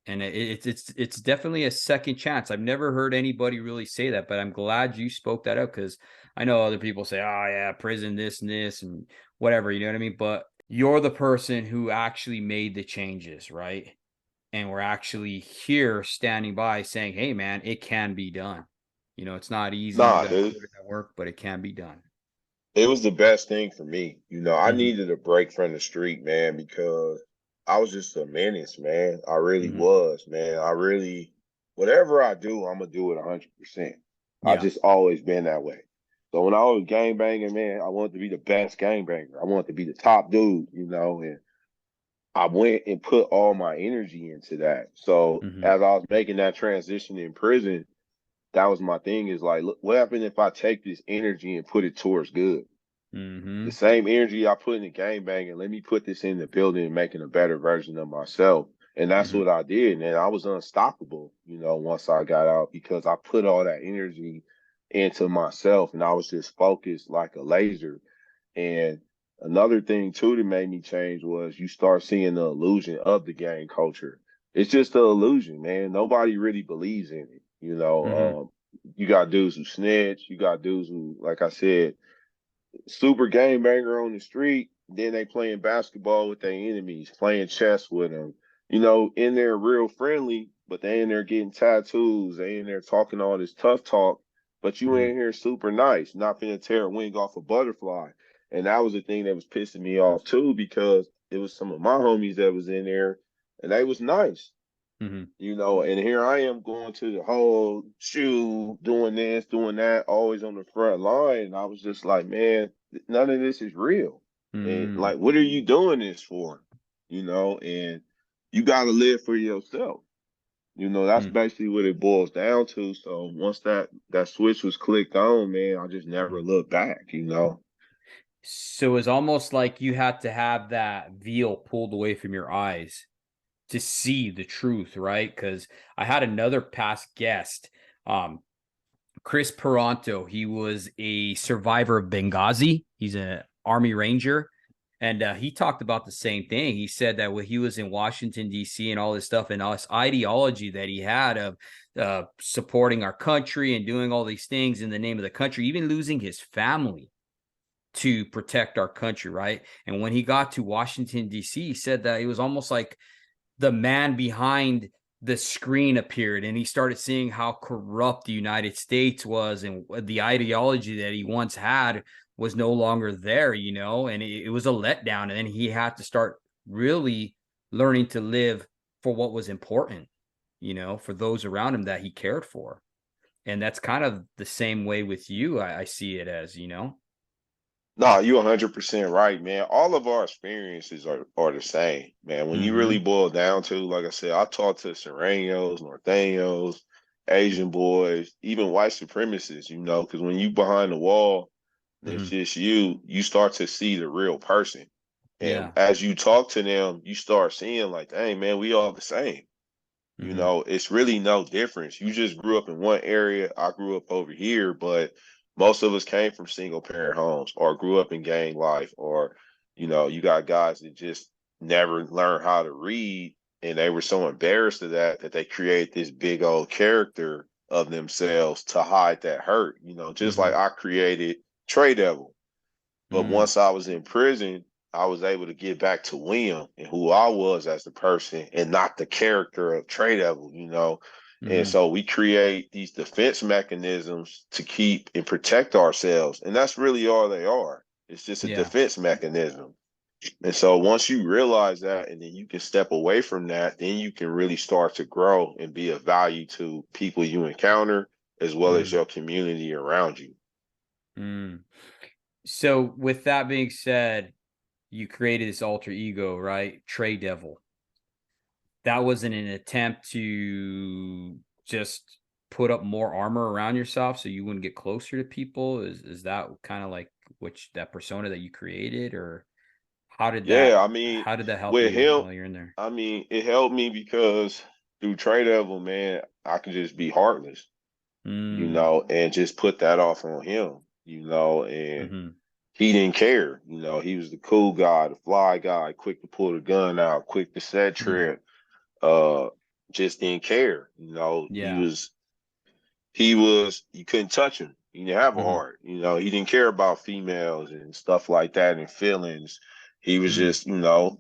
And it's definitely a second chance. I've never heard anybody really say that, but I'm glad you spoke that up because I know other people say, "Oh yeah, prison, this and this and whatever." You know what I mean? But you're the person who actually made the changes, right? And we're actually here standing by saying, "Hey, man, it can be done." You know, it's not easy. You Nah, got to dude, put in that work, but it can be done. it was the best thing for me. I Hmm. needed a break from the street, man, because I was just a menace, man. I really Hmm. was, man. I really, whatever I do, I'm gonna do it 100%. I Yeah. just always been that way. So when I was gang banging, man, I wanted to be the best gang banger. I wanted to be the top dude, and I went and put all my energy into that. So Hmm. as I was making that transition in prison, that was my thing is like, look, what happened if I take this energy and put it towards good? The Hmm. same energy I put in the game banging, let me put this in the building and making a better version of myself. And that's Hmm. what I did. And I was unstoppable, once I got out because I put all that energy into myself and I was just focused like a laser. And another thing too that made me change was you start seeing the illusion of the gang culture. It's just the illusion, man. Nobody really believes in it. Hmm. You got dudes who snitch, you got dudes who, like I said, super game banger on the street. Then they playing basketball with their enemies, playing chess with them. In there real friendly, but they in there getting tattoos. They in there talking all this tough talk, but you Hmm. in here super nice, not finna tear a wing off a butterfly. And that was the thing that was pissing me off too, because it was some of my homies that was in there, and they was nice. Hmm. And here I am going to the whole shoe, doing this, doing that, always on the front line. And I was just like, man, none of this is real. And Hmm. like, what are you doing this for? And you got to live for yourself. That's Hmm. basically what it boils down to. So once that switch was clicked on, man, I just never looked back. So it's almost like you had to have that veil pulled away from your eyes to see the truth, right? Because I had another past guest, um, Chris Peranto. He was a survivor of Benghazi. He's an Army Ranger. And he talked about the same thing. He said that when he was in Washington, D.C., and all this stuff, and all this ideology that he had of supporting our country and doing all these things in the name of the country, even losing his family to protect our country, right? And when he got to Washington, D.C., he said that it was almost like the man behind the screen appeared and he started seeing how corrupt the United States was and the ideology that he once had was no longer there, and it was a letdown. And then he had to start really learning to live for what was important, for those around him that he cared for. And that's kind of the same way with you. I see it as. No, you're 100% right, man. All of our experiences are the same, man. When you really Hmm. boil down to, like I said, I talked to Serranos, Norteños, Asian boys, even white supremacists, because when you behind the wall, and it's Hmm. just you start to see the real person. And Yeah. as you talk to them, you start seeing like, dang, man, we all the same. Hmm. It's really no difference. You just grew up in one area. I grew up over here, but most of us came from single parent homes or grew up in gang life, or, you got guys that just never learned how to read and they were so embarrassed of that they create this big old character of themselves to hide that hurt, just like Hmm. I created Trey Devil. But Hmm. once I was in prison, I was able to get back to William and who I was as the person and not the character of Trey Devil. And Hmm. so we create these defense mechanisms to keep and protect ourselves. And that's really all they are. It's just a Yeah. defense mechanism. And so once you realize that and then you can step away from that, then you can really start to grow and be of value to people you encounter as well as Mm. your community around you. Mm. So with that being said, you created this alter ego, right? Trey Devil. That was in an attempt to just put up more armor around yourself so you wouldn't get closer to people. Is that kind of like which that persona that you created, or how did Yeah, that I mean, how did that help with you him, while you're in there? I mean, it helped me because through trade level, man, I could just be heartless, Mm. and just put that off on him, and Mm-hmm. he didn't care. He was the cool guy, the fly guy, quick to pull the gun out, quick to set Mm. trip. Uh, just didn't care. Yeah. You couldn't touch him. He didn't have a Hmm. heart. He didn't care about females and stuff like that and feelings. He was Hmm. just,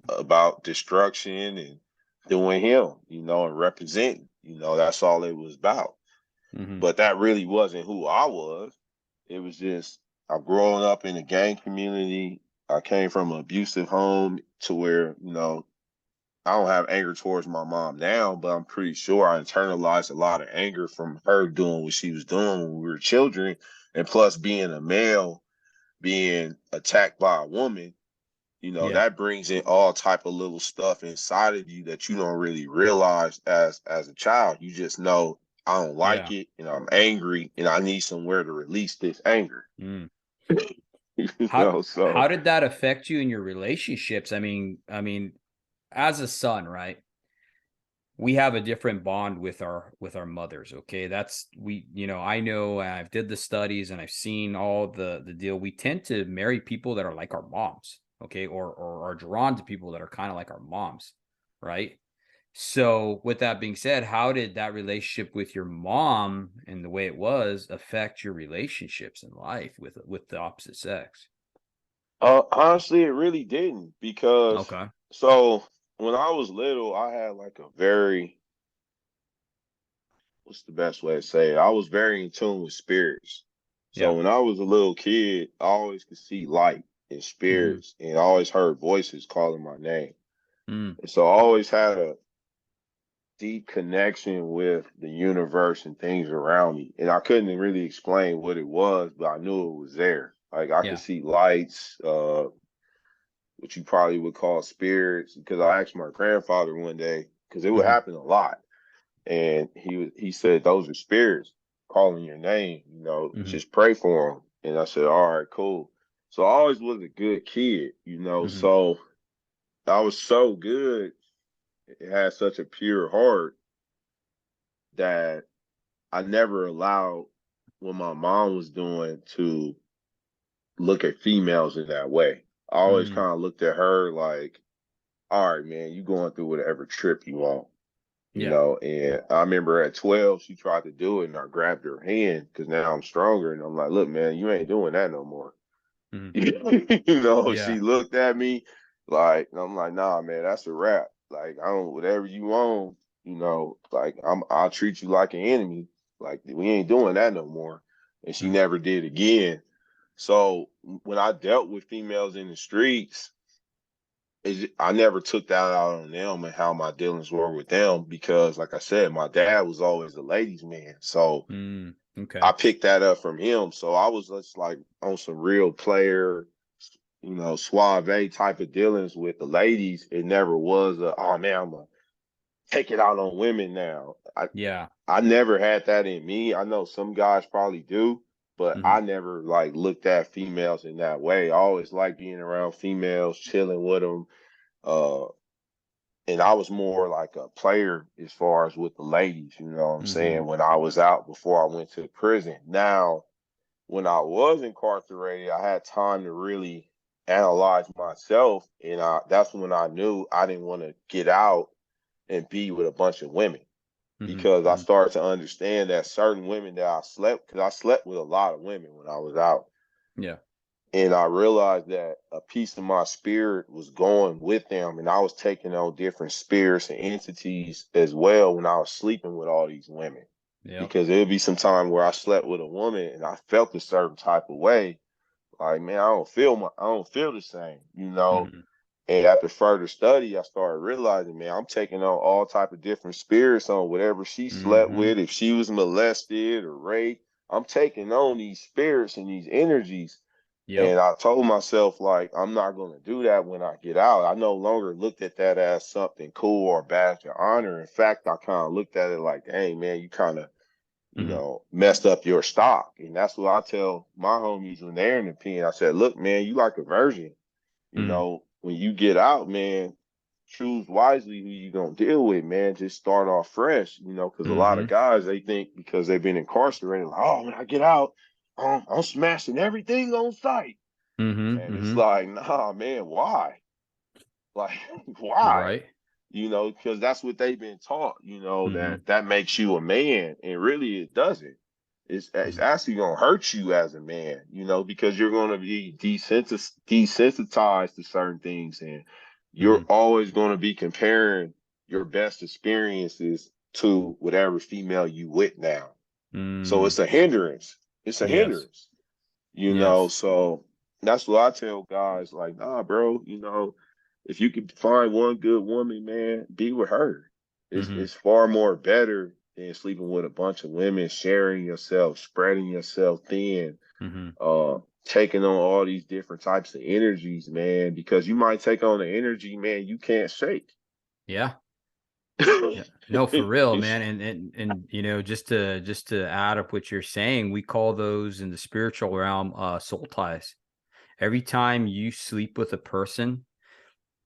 about destruction and doing him, and representing. That's all it was about. Hmm. But that really wasn't who I was. It was just I've grown up in a gang community. I came from an abusive home to where, I don't have anger towards my mom now, but I'm pretty sure I internalized a lot of anger from her doing what she was doing when we were children. And plus being a male, being attacked by a woman, Yeah. that brings in all type of little stuff inside of you that you don't really realize as a child. You just know I don't like Yeah. it and I'm angry and I need somewhere to release this anger. Mm. you How so did that affect you in your relationships? I mean, as a son, right? We have a different bond with our mothers. Okay. I know I've did the studies and I've seen all the deal. We tend to marry people that are like our moms. Okay. Or are drawn to people that are kind of like our moms. Right. So with that being said, how did that relationship with your mom and the way it was affect your relationships in life with the opposite sex? honestly it really didn't because Okay. so when I was little, I had like a very what's the best way to say it? I was very in tune with spirits. So Yeah. when I was a little kid, I always could see light and Mm-hmm. spirits and I always heard voices calling my name. Mm. And so I always had a deep connection with the universe and things around me. And I couldn't really explain what it was, but I knew it was there. Like I could Yeah. see lights, what you probably would call spirits, because I asked my grandfather one day, because it would Mm-hmm. happen a lot. And he said, those are spirits calling your name, Mm-hmm. just pray for them. And I said, all right, cool. So I always was a good kid, Mm-hmm. so I was so good. It had such a pure heart that I never allowed what my mom was doing to look at females in that way. I always Mm. kind of looked at her like, all right, man, you going through whatever trip you want. Yeah. And I remember at 12, she tried to do it and I grabbed her hand because now I'm stronger. And I'm like, look, man, you ain't doing that no more. Mm-hmm. She Yeah. looked at me like, and I'm like, nah, man, that's a wrap. Like, I don't, whatever you want, like, I'll treat you like an enemy. Like, we ain't doing that no more. And she Mm. never did again. So when I dealt with females in the streets, I never took that out on them and how my dealings were with them because, like I said, my dad was always a ladies' man. So Mm. Okay. I picked that up from him. So I was just like on some real player, suave type of dealings with the ladies. It never was oh man, I'm gonna take it out on women now. Yeah. I never had that in me. I know some guys probably do, but Mm-hmm. I never like looked at females in that way. I always like being around females, chilling with them. Uh, and I was more like a player as far as with the ladies, you know what I'm Mm-hmm. saying, when I was out before I went to prison. Now, when I was incarcerated, I had time to really analyze myself. And that's when I knew I didn't want to get out and be with a bunch of women Mm-hmm. because I Mm-hmm. started to understand that certain women that I slept, because I slept with a lot of women when I was out. Yeah. And I realized that a piece of my spirit was going with them, and I was taking on different spirits and entities as well when I was sleeping with all these women. Yep. Because there'd be some time where I slept with a woman and I felt a certain type of way. Like, man, I don't feel the same. Mm-hmm. And after further study, I started realizing, man, I'm taking on all type of different spirits on whatever she slept Mm-hmm. with. If she was molested or raped, I'm taking on these spirits and these energies. Yep. And I told myself, like, I'm not going to do that when I get out. I no longer looked at that as something cool or badge of honor. In fact, I kind of looked at it like, hey, man, you kind of, Mm-hmm. messed up your stock. And that's what I tell my homies when they're in the pen. I said, look, man, you like a virgin. Mm-hmm. When you get out, man, choose wisely who you gonna deal with, man. Just start off fresh, because a lot of Mm-hmm. guys they think because they've been incarcerated, like, oh, when I get out, I'm smashing everything on sight. Mm-hmm. And it's Mm-hmm. like, nah, man, why? Like, why? Right. because that's what they've been taught, Mm-hmm. that makes you a man, and really it doesn't. It's actually gonna hurt you as a man, because you're gonna be desensitized to certain things, and you're Mm-hmm. always gonna be comparing your best experiences to whatever female you with now. So Mm. it's a hindrance. It's a Yes. hindrance, Yes. So that's what I tell guys, like, nah, bro, if you can find one good woman, man, be with her. Mm-hmm. It's far more better than sleeping with a bunch of women, sharing yourself, spreading yourself thin, Mm-hmm. taking on all these different types of energies, man, because you might take on an energy, man, you can't shake. Yeah. Yeah. No, for real, It's man. And just to add up what you're saying, we call those in the spiritual realm soul ties. Every time you sleep with a person,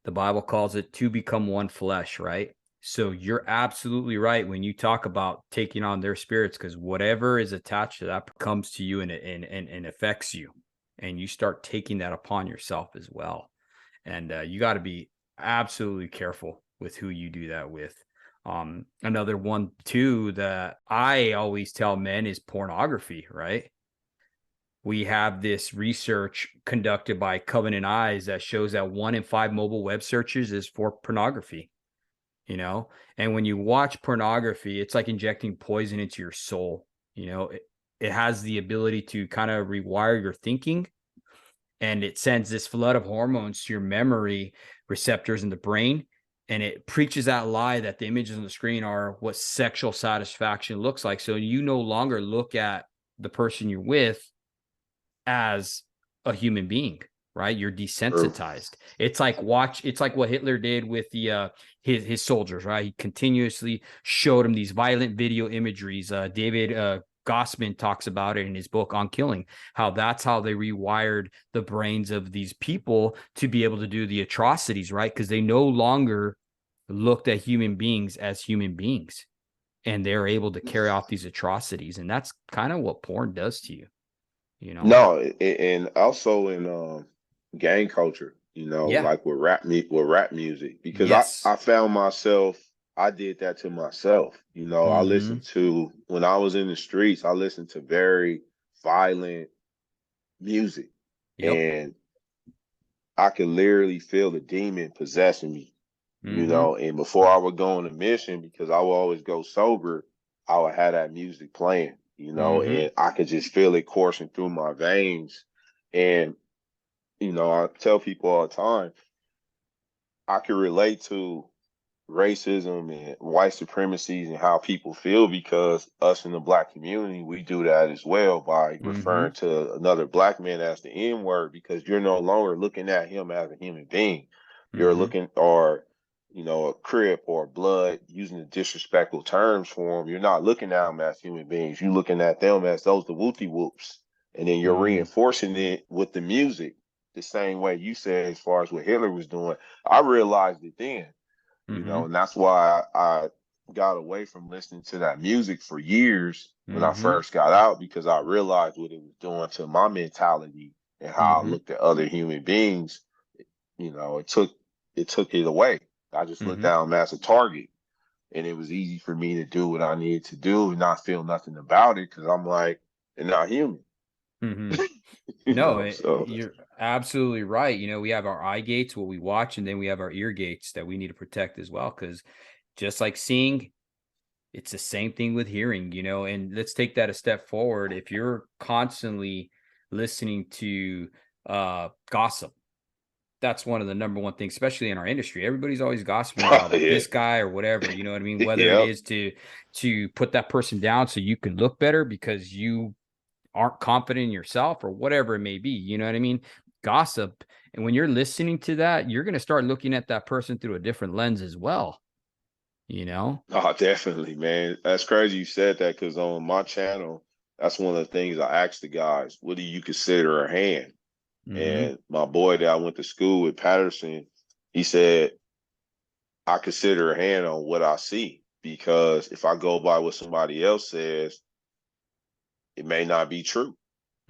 the Bible calls it to become one flesh, right? So you're absolutely right when you talk about taking on their spirits, because whatever is attached to that comes to you and affects you. And you start taking that upon yourself as well. And you got to be absolutely careful with who you do that with. Another one too that I always tell men is pornography, right? We have this research conducted by Covenant Eyes that shows that 1 in 5 mobile web searches is for pornography, and when you watch pornography, it's like injecting poison into your soul. It has the ability to kind of rewire your thinking, and it sends this flood of hormones to your memory receptors in the brain, and it preaches that lie that the images on the screen are what sexual satisfaction looks like. So you no longer look at the person you're with as a human being, right? You're true. desensitized. It's like what Hitler did with the his soldiers, right? He continuously showed them these violent video imageries. David Gossman talks about it in his book on killing, how that's how they rewired the brains of these people to be able to do the atrocities, right? Because they no longer looked at human beings as human beings, and they're able to carry out these atrocities. And that's kind of what porn does to you, you know? No, and also in gang culture, Yeah. like with rap music, because I Yes. I found myself, I did that to myself. I Mm-hmm. listened to, when I was in the streets, I listened to very violent music, Yep. and I could literally feel the demon possessing me. Mm-hmm. And before I would go on a mission, because I would always go sober, I would have that music playing, Mm-hmm. and I could just feel it coursing through my veins. And I tell people all the time, I can relate to racism and white supremacies and how people feel, because us in the black community, we do that as well by Mm-hmm. referring to another black man as the N word, because you're no longer looking at him as a human being. You're Mm-hmm. looking, or, a crip or blood, using the disrespectful terms for them. You're not looking at them as human beings. You're looking at them as those the whoopty whoops. And then you're Mm-hmm. reinforcing it with the music the same way you said, as far as what Hitler was doing. I realized it then, Mm-hmm. and that's why I got away from listening to that music for years when I Mm-hmm. first got out, because I realized what it was doing to my mentality and how I Mm-hmm. looked at other human beings. It took it away. I just looked Mm-hmm. at them as a target, and it was easy for me to do what I needed to do and not feel nothing about it, because I'm like, they're not human. Mm-hmm. you No, know. So you're absolutely right. We have our eye gates, what we watch, and then we have our ear gates that we need to protect as well. Because just like seeing, it's the same thing with hearing, and let's take that a step forward. If you're constantly listening to gossip, that's one of the number one things, especially in our industry. Everybody's always gossiping about yeah, this guy or whatever, you know what I mean? Whether it yep. is to put that person down so you can look better because you aren't confident in yourself or whatever it may be, you know what I mean? Gossip. And when you're listening to that, you're going to start looking at that person through a different lens as well, you know? Oh, definitely, man. That's crazy you said that, because on my channel, that's one of the things I asked the guys, what do you consider a hand? Mm-hmm. And my boy that I went to school with, Patterson, he said, I consider a hand on what I see, because if I go by what somebody else says, it may not be true.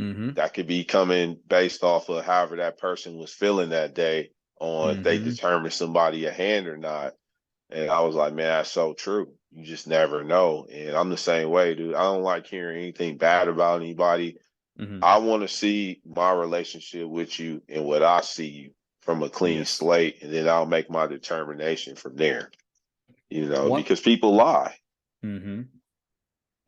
Mm-hmm. That could be coming based off of however that person was feeling that day, on if they Mm-hmm. determine somebody a hand or not. And I was like, man, that's so true. You just never know. And I'm the same way, dude. I don't like hearing anything bad about anybody. Hmm. I want to see my relationship with you and what I see you from a clean Yes. slate, and then I'll make my determination from there. One. Because people lie. Hmm.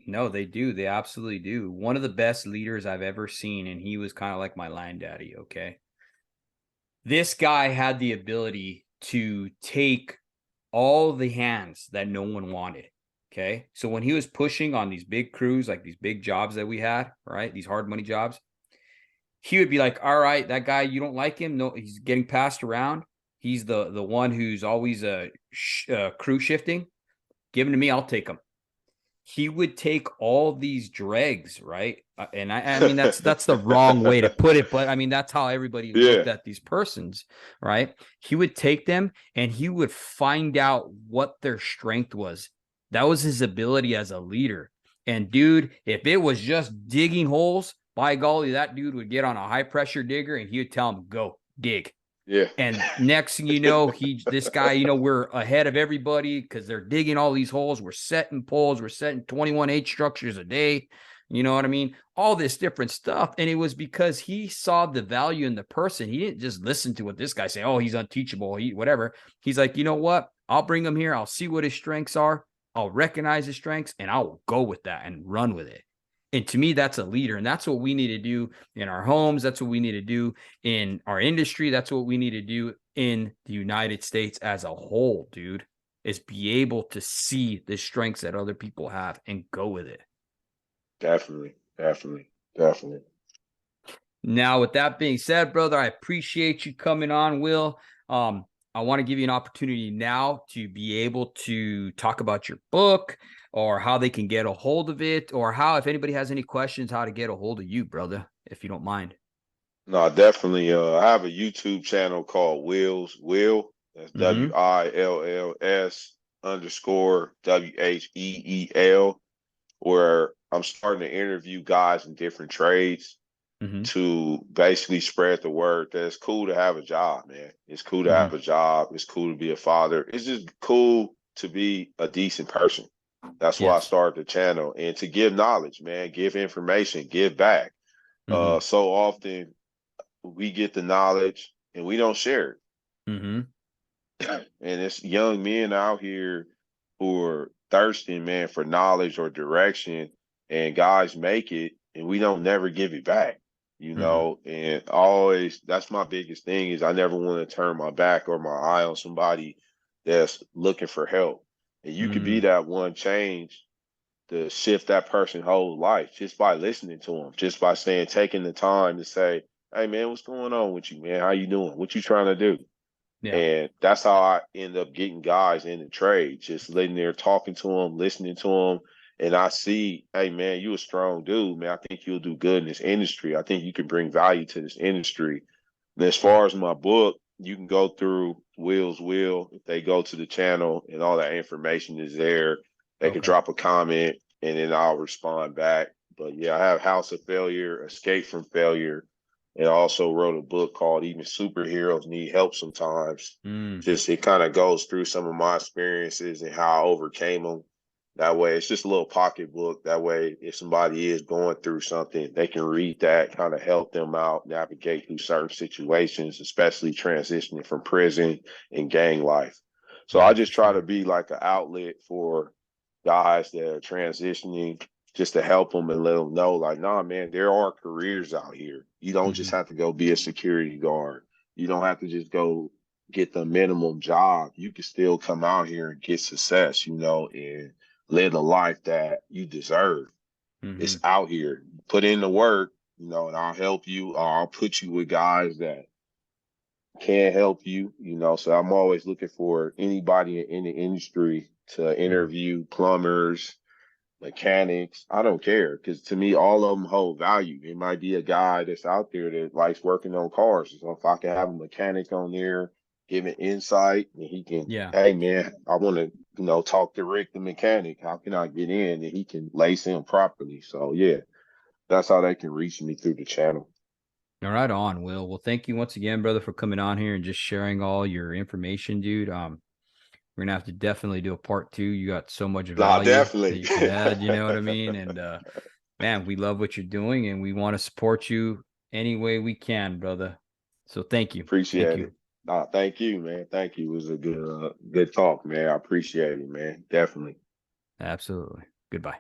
No, they do. They absolutely do. One of the best leaders I've ever seen, and he was kind of like my line daddy. Okay. This guy had the ability to take all the hands that no one wanted. Okay. So when he was pushing on these big crews, like these big jobs that we had, right? These hard money jobs, he would be like, all right, that guy, you don't like him. No, he's getting passed around. He's the one who's always crew shifting. Give him to me. I'll take him. He would take all these dregs, right? And I mean, that's the wrong way to put it, but I mean, that's how everybody Yeah, looked at these persons, right? He would take them and he would find out what their strength was. That was his ability as a leader. And dude, if it was just digging holes, by golly, that dude would get on a high pressure digger and he would tell him, go dig. yeah. And next thing you know, this guy, we're ahead of everybody because they're digging all these holes. We're setting poles. We're setting 21H structures a day. You know what I mean? All this different stuff. And it was because he saw the value in the person. He didn't just listen to what this guy say, oh, he's unteachable, whatever. He's like, you know what? I'll bring him here. I'll see what his strengths are. I'll recognize his strengths and I'll go with that and run with it. And to me, that's a leader. And that's what we need to do in our homes. That's what we need to do in our industry. That's what we need to do in the United States as a whole, dude, is be able to see the strengths that other people have and go with it. Definitely, definitely, definitely. Now, with that being said, brother, I appreciate you coming on, Will. I want to give you an opportunity now to be able to talk about your book or how they can get a hold of it, or how, if anybody has any questions, how to get a hold of you, brother, if you don't mind. No, definitely. I have a YouTube channel called Will's Will. That's Mm-hmm. WILLS_WHEEL, where I'm starting to interview guys in different trades Mm-hmm. to basically spread the word that it's cool to have a job, man. It's cool to have Mm-hmm. a job. It's cool to be a father. It's just cool to be a decent person. That's why I Yes. started the channel, and to give knowledge, man, give information, give back. Mm-hmm. So often we get the knowledge and we don't share it. Mm-hmm. And it's young men out here who are thirsting, man, for knowledge or direction, and guys make it and we don't never give it back, Mm-hmm. and always that's my biggest thing is I never want to turn my back or my eye on somebody that's looking for help. And you could be Mm-hmm. that one change to shift that person's whole life just by listening to them, just by saying, taking the time to say, hey man, what's going on with you, man? How you doing? What you trying to do? Yeah. And that's how I end up getting guys in the trade, just letting there, talking to them, listening to them. And I see, hey man, you a strong dude, man. I think you'll do good in this industry. I think you can bring value to this industry. And as far as my book, you can go through Will's Will. If they go to the channel and all that information is there, they could Okay. drop a comment and then I'll respond back. But yeah, I have House of Failure, Escape from Failure, and I also wrote a book called Even Superheroes Need Help Sometimes. Mm. Just it kind of goes through some of my experiences and how I overcame them. That way, it's just a little pocket book. That way, if somebody is going through something, they can read that, kind of help them out, navigate through certain situations, especially transitioning from prison and gang life. So I Yeah, for just try to sure. be like an outlet for guys that are transitioning, just to help them and let them know, like, nah, man, there are careers out here. You don't just Mm-hmm. have to go be a security guard. You don't have to just go get the minimum job. You can still come out here and get success, and live the life that you deserve. Mm-hmm. It's out here. Put in the work, and I'll help you. Or I'll put you with guys that can help you. So I'm always looking for anybody in the industry to Mm-hmm. interview plumbers, mechanics. I don't care, because to me, all of them hold value. It might be a guy that's out there that likes working on cars. So if I can have a mechanic on there, give an insight, and he can, Yeah. hey man, I want to, talk to Rick the mechanic. How can I get in? And he can lace in properly. So yeah, that's how they can reach me through the channel. All right, on, Will. Well, thank you once again, brother, for coming on here and just sharing all your information, dude. We're gonna have to definitely do a part 2. You got so much Nah, value that definitely. you could add, you know what I mean? And man, we love what you're doing and we want to support you any way we can, brother. So thank you. Thank Appreciate you. it. Nah, thank you, man. Thank you. It was a good talk, man. I appreciate it, man. Definitely. Absolutely. Goodbye.